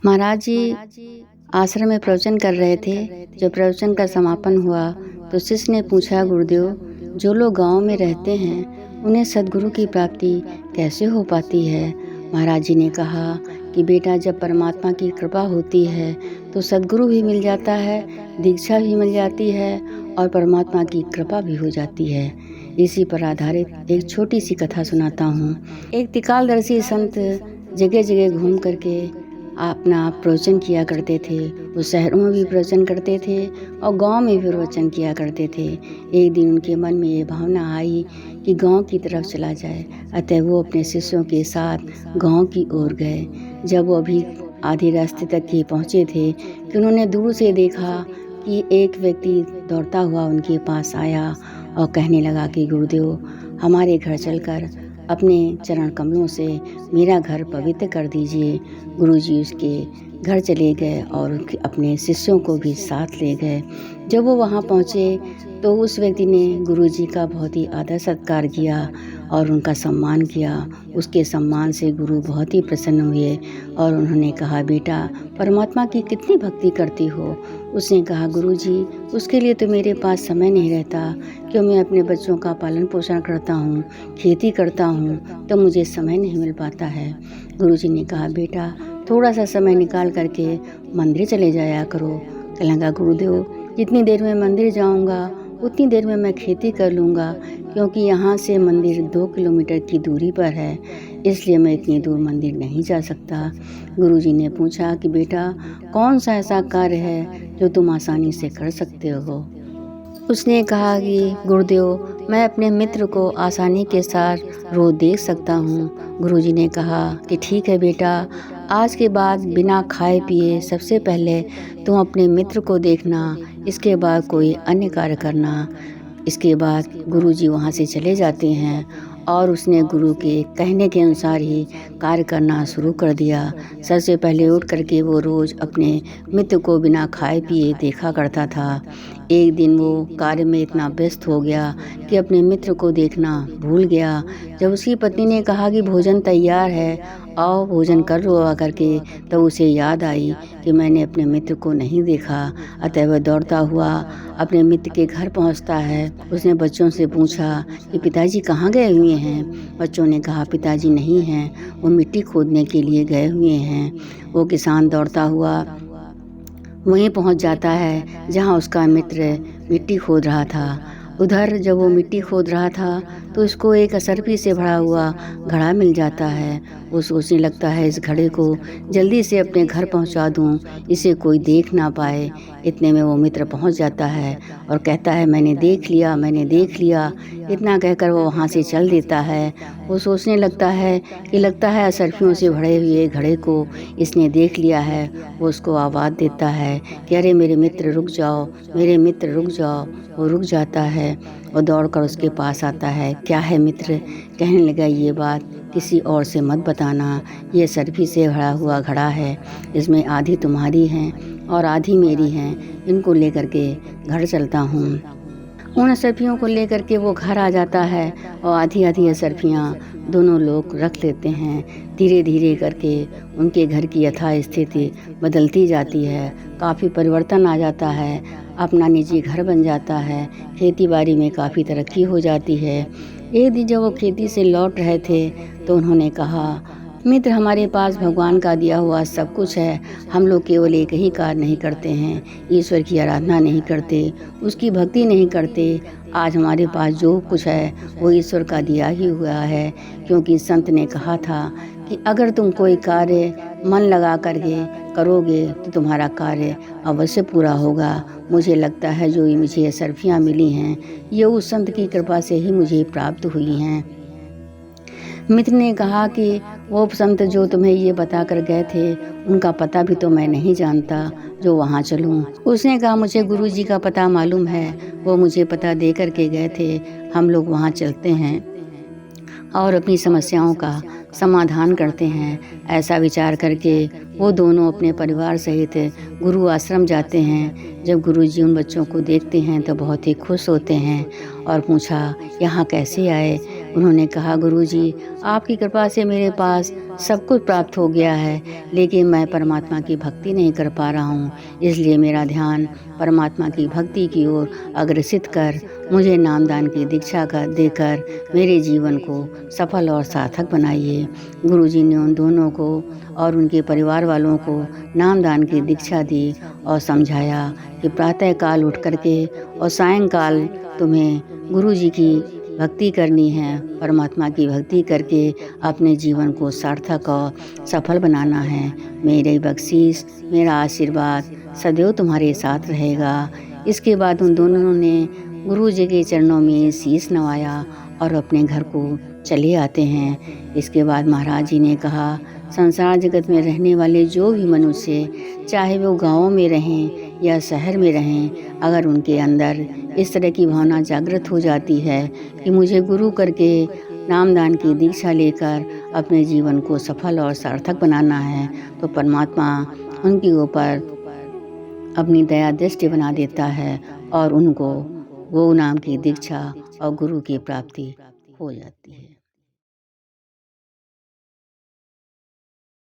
महाराज जी आश्रम में प्रवचन कर रहे थे। जब प्रवचन का समापन हुआ तो शिष्य ने पूछा, गुरुदेव, जो लोग गांव में रहते हैं उन्हें सद्गुरु की प्राप्ति कैसे हो पाती है? महाराज जी ने कहा कि बेटा, जब परमात्मा की कृपा होती है तो सद्गुरु भी मिल जाता है, दीक्षा भी मिल जाती है और परमात्मा की कृपा भी हो जाती है। इसी पर आधारित एक छोटी सी कथा सुनाता हूँ। एक त्रिकालदर्शी संत जगह जगह घूम करके अपना प्रवचन किया करते थे। वो शहरों में भी प्रवचन करते थे और गांव में भी प्रवचन किया करते थे। एक दिन उनके मन में ये भावना आई कि गांव की तरफ चला जाए। अतः वो अपने शिष्यों के साथ गांव की ओर गए। जब वो अभी आधे रास्ते तक के पहुँचे थे कि उन्होंने दूर से देखा कि एक व्यक्ति दौड़ता हुआ उनके पास आया और कहने लगा कि गुरुदेव, हमारे घर चलकर अपने चरण कमलों से मेरा घर पवित्र कर दीजिए। गुरुजी उसके घर चले गए और अपने शिष्यों को भी साथ ले गए। जब वो वहाँ पहुँचे तो उस व्यक्ति ने गुरुजी का बहुत ही आदर सत्कार किया और उनका सम्मान किया। उसके सम्मान से गुरु बहुत ही प्रसन्न हुए और उन्होंने कहा, बेटा, परमात्मा की कितनी भक्ति करती हो? उसने कहा, गुरुजी, उसके लिए तो मेरे पास समय नहीं रहता, क्यों मैं अपने बच्चों का पालन पोषण करता हूँ, खेती करता हूँ, तो मुझे समय नहीं मिल पाता है। गुरुजी ने कहा, बेटा, थोड़ा सा समय निकाल करके मंदिर चले जाया करो। कहने लगा, गुरुदेव, जितनी देर में मंदिर जाऊँगा उतनी देर में मैं खेती कर लूँगा, क्योंकि यहाँ से मंदिर 2 किलोमीटर की दूरी पर है, इसलिए मैं इतनी दूर मंदिर नहीं जा सकता। गुरुजी ने पूछा कि बेटा, कौन सा ऐसा कार्य है जो तुम आसानी से कर सकते हो? उसने कहा कि गुरुदेव, मैं अपने मित्र को आसानी के साथ रोज देख सकता हूँ। गुरुजी ने कहा कि ठीक है बेटा, आज के बाद बिना खाए पिए सबसे पहले तुम अपने मित्र को देखना, इसके बाद कोई अन्य कार्य करना। इसके बाद गुरुजी वहाँ से चले जाते हैं और उसने गुरु के कहने के अनुसार ही कार्य करना शुरू कर दिया। सबसे पहले उठ करके वो रोज़ अपने मित्र को बिना खाए पिए देखा करता था। एक दिन वो कार्य में इतना व्यस्त हो गया कि अपने मित्र को देखना भूल गया। जब उसकी पत्नी ने कहा कि भोजन तैयार है, आओ भोजन कर लो आकर के, तब उसे याद आई कि मैंने अपने मित्र को नहीं देखा। अतः वह दौड़ता हुआ अपने मित्र के घर पहुंचता है। उसने बच्चों से पूछा कि पिताजी कहाँ गए हुए हैं? बच्चों ने कहा, पिताजी नहीं हैं, वो मिट्टी खोदने के लिए गए हुए हैं। वो किसान दौड़ता हुआ वहीं पहुंच जाता है जहां उसका मित्र मिट्टी खोद रहा था। उधर जब वो मिट्टी खोद रहा था तो उसको एक असरफी से भरा हुआ घड़ा मिल जाता है। वो सोचने लगता है, इस घड़े को जल्दी से अपने घर पहुंचा दूं, इसे कोई देख ना पाए। इतने में वो मित्र पहुंच जाता है और कहता है, मैंने देख लिया, मैंने देख लिया। इतना कहकर वो वहाँ से चल देता है। वो सोचने लगता है कि लगता है असरफियों से भरे हुए घड़े को इसने देख लिया है। वो उसको आवाज़ देता है कि अरे मेरे मित्र रुक जाओ, मेरे मित्र रुक जाओ। वो रुक जाता है और दौड़कर उसके पास आता है। क्या है मित्र? कहने लगा, ये बात किसी और से मत बताना, ये सरफी से भरा हुआ घड़ा है, इसमें आधी तुम्हारी हैं और आधी मेरी हैं। इनको लेकर के घर चलता हूँ। उन असरफियों को लेकर के वो घर आ जाता है और आधी आधी असरफियाँ दोनों लोग रख लेते हैं। धीरे धीरे करके उनके घर की यथास्थिति बदलती जाती है, काफ़ी परिवर्तन आ जाता है, अपना निजी घर बन जाता है, खेती बाड़ी में काफ़ी तरक्की हो जाती है। एक दिन जब वो खेती से लौट रहे थे तो उन्होंने कहा, मित्र, हमारे पास भगवान का दिया हुआ सब कुछ है, हम लोग केवल एक ही कार्य नहीं करते हैं, ईश्वर की आराधना नहीं करते, उसकी भक्ति नहीं करते। आज हमारे पास जो कुछ है वो ईश्वर का दिया ही हुआ है, क्योंकि संत ने कहा था कि अगर तुम कोई कार्य मन लगा करके करोगे तो तुम्हारा कार्य अवश्य पूरा होगा। मुझे लगता है जो मुझे ये सरफियाँ मिली हैं ये उस संत की कृपा से ही मुझे प्राप्त हुई हैं। मित्र ने कहा कि वो संत जो तुम्हें ये बता कर गए थे उनका पता भी तो मैं नहीं जानता जो वहाँ चलूँ। उसने कहा, मुझे गुरुजी का पता मालूम है, वो मुझे पता दे कर के गए थे, हम लोग वहाँ चलते हैं और अपनी समस्याओं का समाधान करते हैं। ऐसा विचार करके वो दोनों अपने परिवार सहित गुरु आश्रम जाते हैं। जब गुरुजी उन बच्चों को देखते हैं तो बहुत ही खुश होते हैं और पूछा, यहाँ कैसे आए? उन्होंने कहा, गुरुजी, आपकी कृपा से मेरे पास सब कुछ प्राप्त हो गया है, लेकिन मैं परमात्मा की भक्ति नहीं कर पा रहा हूँ। इसलिए मेरा ध्यान परमात्मा की भक्ति की ओर अग्रसित कर मुझे नामदान की दीक्षा देकर मेरे जीवन को सफल और सार्थक बनाइए। गुरुजी ने उन दोनों को और उनके परिवार वालों को नामदान की दीक्षा दी और समझाया कि प्रातः काल उठ करके और सायंकाल तुम्हें गुरुजी की भक्ति करनी है, परमात्मा की भक्ति करके अपने जीवन को सार्थक और सफल बनाना है। मेरी बख्शीश, मेरा आशीर्वाद सदैव तुम्हारे साथ रहेगा। इसके बाद उन दोनों ने गुरुजी के चरणों में शीश नवाया और अपने घर को चले आते हैं। इसके बाद महाराज जी ने कहा, संसार जगत में रहने वाले जो भी मनुष्य, चाहे वो गाँव में रहें या शहर में रहें, अगर उनके अंदर इस तरह की भावना जागृत हो जाती है कि मुझे गुरु करके नामदान की दीक्षा लेकर अपने जीवन को सफल और सार्थक बनाना है, तो परमात्मा उनके ऊपर अपनी दया दृष्टि बना देता है और उनको गो नाम की दीक्षा और गुरु की प्राप्ति हो जाती है।